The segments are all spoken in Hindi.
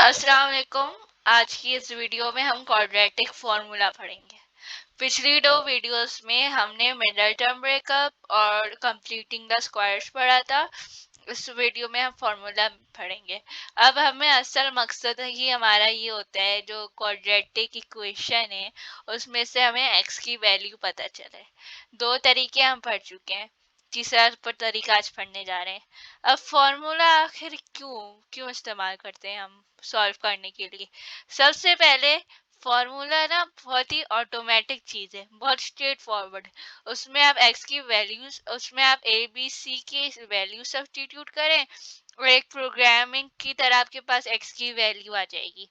अस्सलाम वालेकुम। आज की इस वीडियो में हम क्वाड्रेटिक फॉर्मूला पढ़ेंगे। पिछली दो वीडियोस में हमने मिडल टर्म ब्रेकअप और कंप्लीटिंग द स्क्वायर्स पढ़ा था। इस वीडियो में हम फॉर्मूला पढ़ेंगे। अब हमें असल मकसद ही हमारा ये होता है, जो क्वाड्रेटिक इक्वेशन है उसमें से हमें एक्स की वैल्यू पता चले। दो तरीके हम पढ़ चुके हैं, तीसरा पर तरीका आज पढ़ने जा रहे हैं। अब फॉर्मूला आखिर क्यों क्यों इस्तेमाल करते हैं हम सॉल्व करने के लिए। सबसे पहले फॉर्मूला ना बहुत ही ऑटोमेटिक चीज है, बहुत स्ट्रेट फॉरवर्ड। उसमें आप एक्स की वैल्यूज, उसमें आप ए बी सी की वैल्यू सब्स्टिट्यूट करें और एक प्रोग्रामिंग की तरह आपके पास एक्स की वैल्यू आ जाएगी।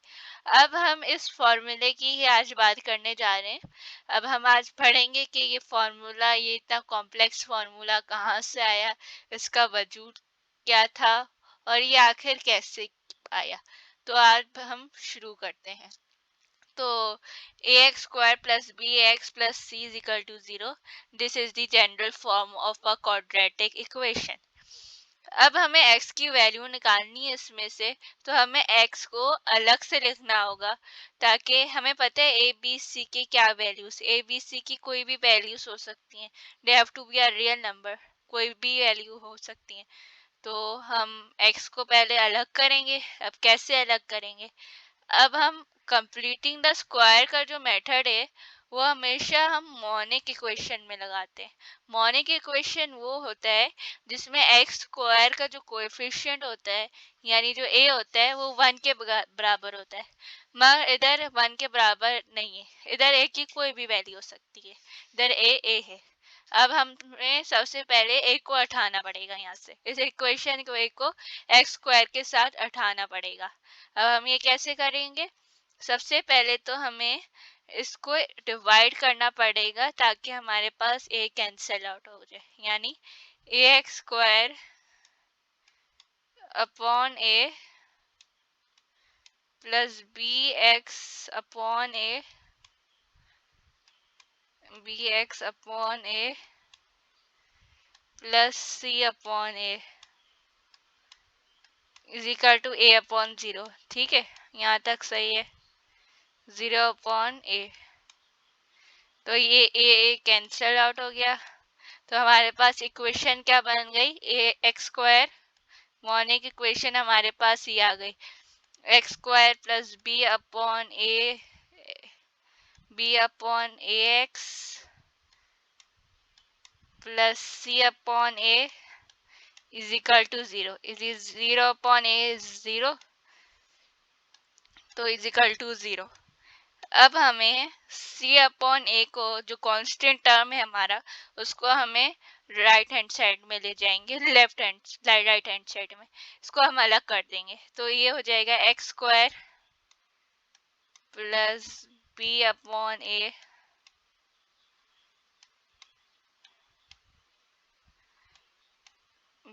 अब हम इस फॉर्मूले की ही आज बात करने जा रहे हैं। अब हम आज पढ़ेंगे कि ये फॉर्मूला, ये इतना कॉम्प्लेक्स फॉर्मूला कहाँ से आया, इसका वजूद क्या था और ये आखिर कैसे आया। तो आज हम शुरू करते हैं। तो ax square plus bx plus c is equal to 0. This is the general form of a quadratic equation. अब हमें x की वैल्यू निकालनी है इसमें से, तो हमें x को अलग से लिखना होगा ताकि हमें पता है a b c की क्या वैल्यूज। a b c की कोई भी वैल्यूज हो सकती हैं, they have to be a real number, कोई भी वैल्यू हो सकती है। तो हम x को पहले अलग करेंगे। अब कैसे अलग करेंगे? अब हम कंप्लीटिंग द स्क्वायर का जो मेथड है वो हमेशा हम मोनिक इक्वेशन में लगाते हैं। मोनिक इक्वेशन वो होता है जिसमें एक्स स्क्वायर का जो कोएफिशिएंट होता है, यानी जो ए होता है, वो 1 के बराबर होता है। मगर इधर 1 के बराबर नहीं है, इधर ए की कोई भी वैल्यू हो सकती है, इधर ए है। अब हमें सबसे पहले ए को हटाना पड़ेगा यहाँ से, इस इक्वेशन को ए को एक्स स्क्वायर के साथ हटाना पड़ेगा। अब हम ये कैसे करेंगे? सबसे पहले तो हमें इसको डिवाइड करना पड़ेगा ताकि हमारे पास ए कैंसिल आउट हो जाए, यानी A x square upon A plus B X upon A, B X upon A plus C upon A is equal to A upon 0। ठीक है, यहाँ तक सही है। 0 अपॉन ए, तो ये ए कैंसिल आउट हो गया। तो हमारे पास इक्वेशन क्या बन गई? A x square, monic equation हमारे पास ही आ गई। X square plus B upon A, B upon A x plus C upon A is equal to 0। Is 0 upon A is 0, तो इज इक्वल टू 0। अब हमें c अपॉन ए को, जो कांस्टेंट टर्म है हमारा, उसको हमें राइट हैंड साइड में ले जाएंगे, राइट हैंड साइड में इसको हम अलग कर देंगे। तो ये हो जाएगा X square plus B upon A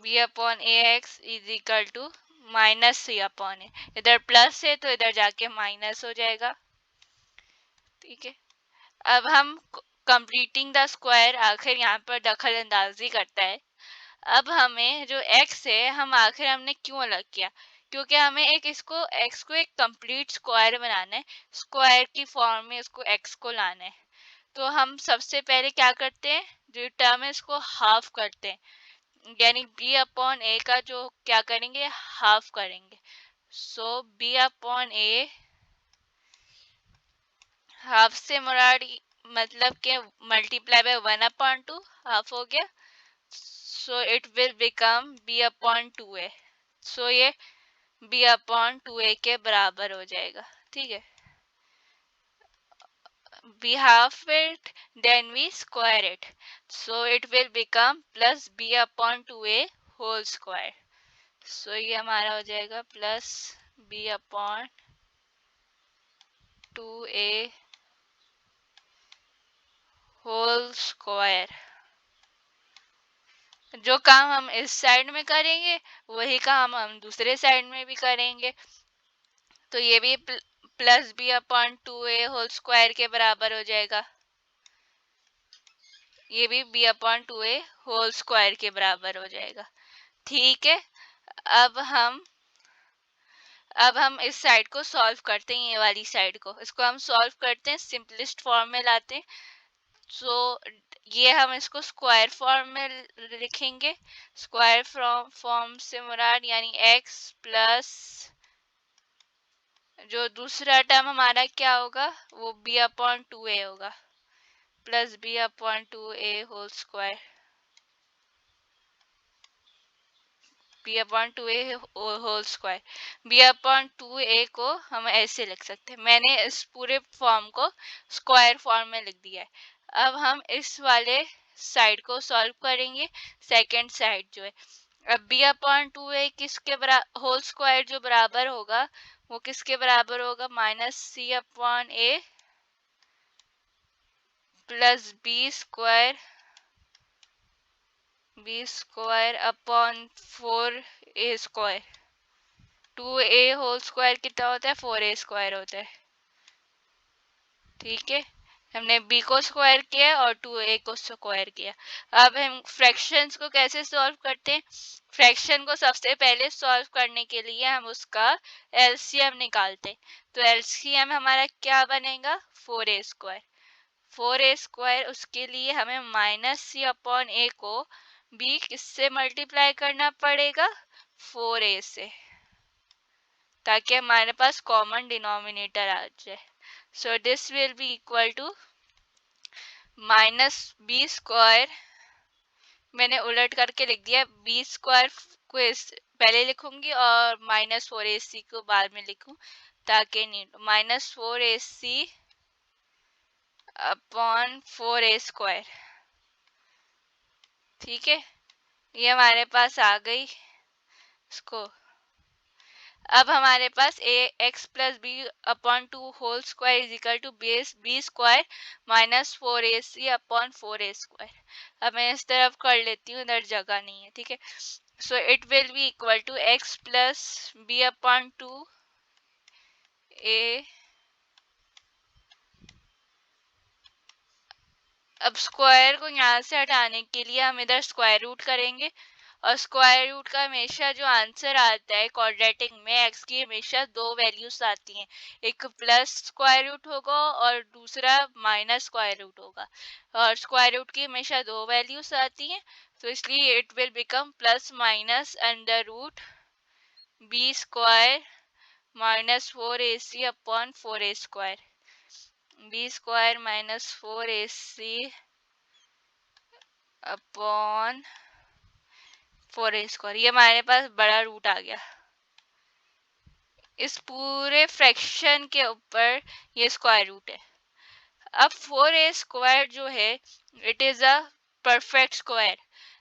B upon A X is equal to minus C upon A. इधर प्लस है तो इधर जाके माइनस हो जाएगा। ठीक है, अब हम कंप्लीटिंग द स्क्वायर आखिर यहाँ पर दखल अंदाजी करता है। अब हमें जो x है, हम आखिर हमने क्यों अलग किया? क्योंकि हमें इसको x को एक कंप्लीट स्क्वायर बनाना है, स्क्वायर की फॉर्म में इसको x को लाना है। तो हम सबसे पहले क्या करते हैं, जो टर्म है इसको हाफ करते हैं, यानी b अपॉन ए का जो क्या करेंगे, हाफ करेंगे। सो b अपॉन ए, हाफ से मुराद मतलब के मल्टीप्लाई बाय 1 अपॉन 2, हाफ हो गया। सो it will become b upon 2a। सो ये b अपॉन 2a के बराबर हो जाएगा। ठीक है, we half it, then we square it, so it will become plus b upon 2a whole square। so ये हमारा हो जाएगा plus b upon 2a whole square. जो काम हम इस साइड में करेंगे वही काम हम दूसरे साइड में भी करेंगे। तो ये भी plus b upon 2a whole square के बराबर हो जाएगा, ये भी b upon 2a whole square के बराबर हो जाएगा। ठीक है, अब हम अब हम इस साइड को सॉल्व करते हैं, ये वाली साइड को, इसको हम सॉल्व करते हैं, सिंपलेस्ट फॉर्म में लाते हैं। सो ये हम इसको स्क्वायर फॉर्म में लिखेंगे। स्क्वायर फॉर्म से मुराद यानी x प्लस जो दूसरा टर्म हमारा क्या होगा वो b अपॉन 2a होगा, plus b upon 2a whole square, b upon 2a whole square. B upon 2a को हम ऐसे लिख सकते हैं, मैंने इस पूरे फॉर्म को स्क्वायर फॉर्म में लिख दिया है। अब हम इस वाले साइड को सॉल्व करेंगे, सेकंड साइड जो है। अब बी अपॉन 2a किसके बराबर, होल स्क्वायर जो बराबर होगा वो किसके बराबर होगा, minus C upon A plus B square upon 4a square. 2a whole square कितना होता है, 4a स्क्वायर होता है। ठीक है, हमने b को स्क्वायर किया और 2a को स्क्वायर किया। अब हम फ्रैक्शंस को कैसे सॉल्व करते हैं, फ्रैक्शन को सबसे पहले सॉल्व करने के लिए हम उसका एलसीएम निकालते हैं। तो एलसीएम हमारा क्या बनेगा, 4a स्क्वायर। 4a स्क्वायर, उसके लिए हमें माइनस सी अपॉन ए को b किससे मल्टीप्लाई करना पड़ेगा, 4a से, ताकि हमारे पास कॉमन डिनोमिनेटर आ जाए। So this will be equal to minus b square, मैंने उलट करके लिख दिया, बी स्क्वायर को पहले लिखूंगी और माइनस 4ac को बाद में लिखूं ताकि नहीं, minus 4ac upon 4a square. ठीक है, ये हमारे पास आ गई इसको। अब हमारे पास A x plus B upon 2 whole square is equal to base B square minus 4ac upon 4a square. अब मैं इस तरफ कर लेती हूँ, इधर जगह नहीं है। ठीक है, so it will be equal to x plus B upon 2a। अब स्क्वायर को यहाँ से हटाने के लिए हम इधर स्क्वायर रूट करेंगे, और स्क्वायर रूट का हमेशा जो आंसर आता है क्वाड्रेटिक में एक्स की हमेशा दो वैल्यूज आती हैं, एक प्लस स्क्वायर रूट होगा और दूसरा माइनस स्क्वायर रूट होगा, और स्क्वायर रूट की हमेशा दो वैल्यूज आती हैं। तो इसलिए it will become plus minus under root b square minus 4ac upon 4a square, b square minus 4ac upon 4a square. ये हमारे पास बड़ा रूट आ गया, इस पूरे फ्रैक्शन के ऊपर ये स्क्वायर रूट है। अब 4a स्क्वायर जो है it is a perfect square.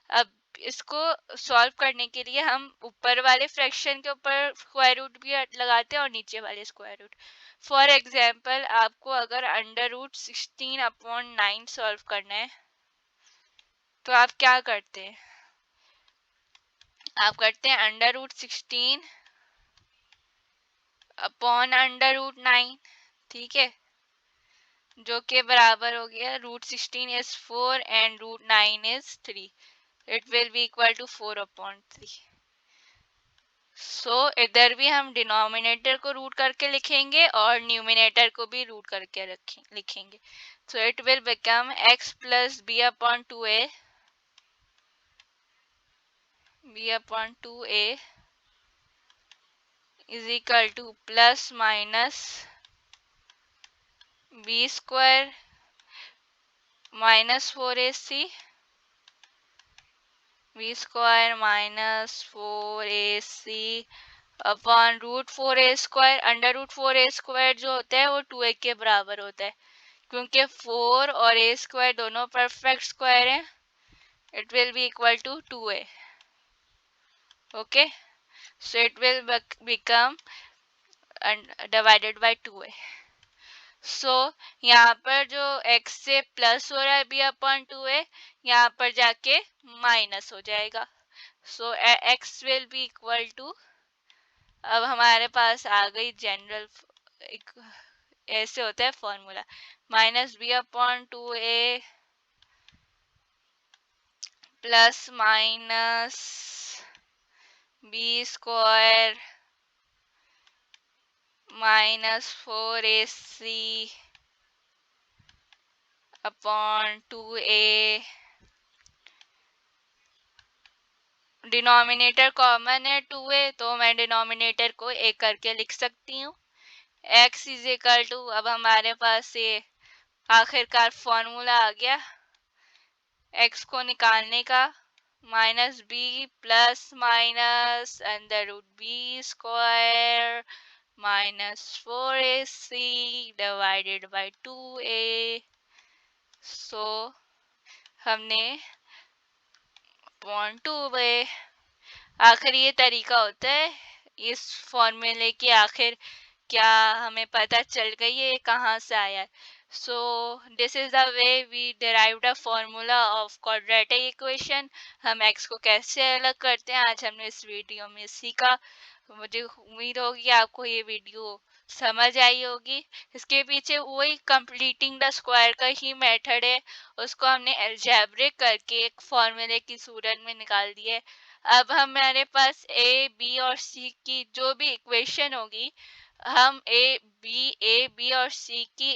अब इसको सॉल्व करने के लिए हम ऊपर वाले फ्रैक्शन के ऊपर स्क्वायर रूट भी लगाते हैं और नीचे वाले स्क्वायर रूट। फॉर एग्जांपल आपको अगर अंडर रूट 16 अपॉन 9 सॉल्व करना है तो आप क्या करते हैं, आप करते हैं under root 16 upon under root 9। ठीक है, जो के बराबर हो गया root 16 is 4 and root 9 is 3, it will be equal to 4 upon 3। So इधर भी हम डिनोमिनेटर को रूट करके लिखेंगे और न्यूमिनेटर को भी रूट करके लिखेंगे। So it will become x plus B upon 2a, b upon 2a is equal to plus minus b square minus 4ac, b square minus 4ac upon root 4a square. Under root 4a square जो होता है वो 2a के बराबर होता है, क्योंकि 4 और a स्क्वायर दोनों परफेक्ट स्क्वायर हैं। It will be equal to 2a। Okay, so it will become divided by 2a। So यहाँ पर जो x से प्लस हो रहा है b अपॉन 2a, यहाँ पर जाके माइनस हो जाएगा। So x will be equal to, अब हमारे पास आ गई जनरल, एक ऐसे होता है formula, minus b upon 2a plus minus b square -4ac upon 2a, denominator common है 2a, तो मैं डिनोमिनेटर को a करके लिख सकती हूँ। x इज इक्वल टू, अब हमारे पास ये आखिरकार फॉर्मूला आ गया x को निकालने का, minus b plus minus under root b square -4ac divided by 2a। So हमने पॉइंट 2a, आखिर ये तरीका होता है इस फॉर्मूले की आखिर क्या हमें पता चल गई है ये कहाँ से आया है। So this is the way we derived a formula of quadratic equation. हम x को कैसे अलग करते हैं आज हमने इस वीडियो में सीखा। मुझे उम्मीद होगी आपको ये वीडियो समझ आई होगी। इसके पीछे वही कंप्लीटिंग द स्क्वायर का ही मेथड है, उसको हमने अलजेब्रिक करके एक फॉर्मूले की सूरत में निकाल दिया है। अब हमारे पास ए बी और सी की जो भी इक्वेशन होगी, हम ए बी और सी की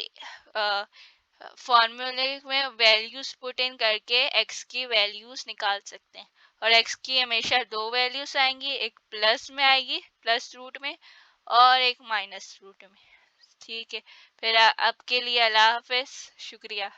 फॉर्मूले में वैल्यूज पुट इन करके एक्स की वैल्यूज निकाल सकते हैं। और एक्स की हमेशा दो वैल्यूज आएंगी, एक प्लस में आएगी प्लस रूट में, और एक माइनस रूट में। ठीक है, फिर अब के लिए अल्लाह हाफिज, शुक्रिया।